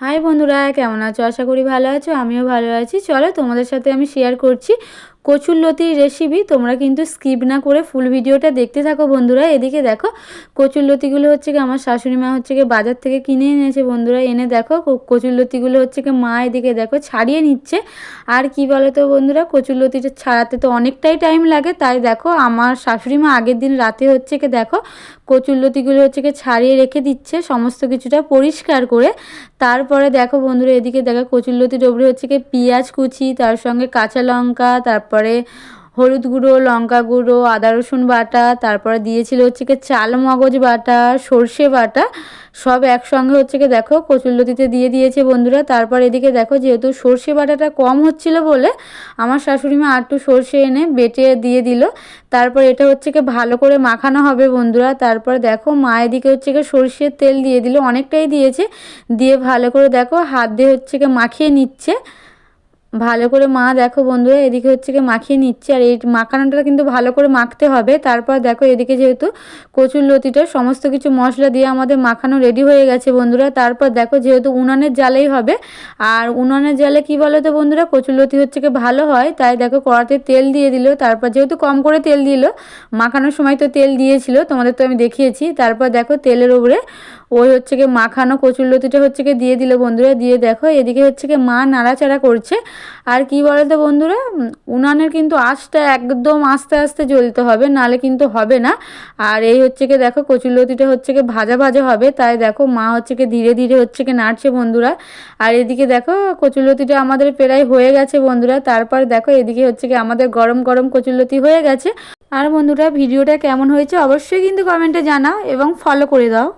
High বন্ধুরা, কেমন আছো? আশা করি ভালো আছো। আমিও ভালো আছি। চলো তোমাদের সাথে আমি শেয়ার করছি কচুরলতির রেসিপি। তোমরা কিন্তু স্কিপ না করে ফুল ভিডিওটা দেখতে থাকো বন্ধুরা। এদিকে দেখো কচুরলতিগুলো হচ্ছে কি আমার শাশুড়ি মা হচ্ছে কি বাজার থেকে কিনে এনেছে বন্ধুরা। এনে দেখো কচুরলতিগুলো হচ্ছে কি মা এদিকে দেখো ছাড়িয়ে নিচ্ছে। আর কি বলো তো বন্ধুরা, কচুরলতিটা ছাড়াতে তো অনেকটাই টাইম লাগে। তাই দেখো আমার শাশুড়ি মা আগের দিন রাতে হচ্ছে কি দেখো কচুরলতিগুলো হচ্ছে কি ছাড়িয়ে রেখে দিচ্ছে সমস্ত কিছুটা পরিষ্কার করে। তারপরে দেখো বন্ধুরা, এদিকে দেখো কচুরলতির ওপরে হচ্ছে কি পেঁয়াজ কুচি, তার সঙ্গে কাঁচা লঙ্কা, তারপরে হলুদ গুঁড়ো, লঙ্কা গুঁড়ো, আদা রসুন বাটা, তারপরে দিয়েছিল হচ্ছে কি চাল মগজ বাটা, সর্ষে বাটা, সব একসঙ্গে হচ্ছে কি দেখো কচুরলতিতে দিয়ে দিয়েছে বন্ধুরা। তারপর এদিকে দেখো যেহেতু সর্ষে বাটাটা কম হচ্ছিল বলে আমার শাশুড়ি মা একটু সর্ষে এনে বেটে দিয়ে দিল। তারপর এটা হচ্ছে কি ভালো করে মাখানো হবে বন্ধুরা। তারপর দেখো মা এদিকে হচ্ছে কি সর্ষের তেল দিয়ে দিল, অনেকটাই দিয়েছে। দিয়ে ভালো করে দেখো হাত দিয়ে হচ্ছে কি মাখিয়ে নিচ্ছে ভালো করে। মা দেখো বন্ধুরা এদিকে হচ্ছে কি মাখিয়ে নিচ্ছে, আর এই মাখানোটা কিন্তু ভালো করে মাখতে হবে। তারপর দেখো এদিকে যেহেতু কচুরলতিটা সমস্ত কিছু মশলা দিয়ে আমাদের মাখানো রেডি হয়ে গেছে বন্ধুরা। তারপর দেখো যেহেতু উনানের জালেই হবে, আর উনানের জালে কি বলো তো বন্ধুরা কচুরলতি হচ্ছে কি ভালো হয়। তাই দেখো কড়াতে তেল দিয়ে দিল। তারপর যেহেতু কম করে তেল দিল, মাখানোর সময় তো তেল দিয়েছিল, তোমাদের তো আমি দেখিয়েছি। তারপর দেখো তেলের উপরে ওই হচ্ছে কি মাখানো কচুরলতিটা হচ্ছে কি দিয়ে দিল বন্ধুরা। দিয়ে দেখো এদিকে হচ্ছে কি মা নাড়াচাড়া করছে। আর কি বলতো বন্ধুরা, উনানের কিন্তু আঁচটা একদম আস্তে আস্তে জ্বলতে হবে, নালে কিন্তু হবে না। আর এই হচ্ছে কি দেখো কচুরলতিটা হচ্ছে কি ভাজা ভাজা হবে। তাই দেখো মা হচ্ছে কি ধীরে ধীরে হচ্ছে কি নাড়ছে বন্ধুরা। আর এদিকে দেখো কচুরলতিটা আমাদের প্রায় হয়ে গেছে বন্ধুরা। তারপর দেখো এদিকে হচ্ছে কি আমাদের গরম গরম কচুরলতি হয়ে গেছে। আর বন্ধুরা ভিডিওটা কেমন হয়েছে অবশ্যই কিন্তু কমেন্টে জানাও এবং ফলো করে দাও।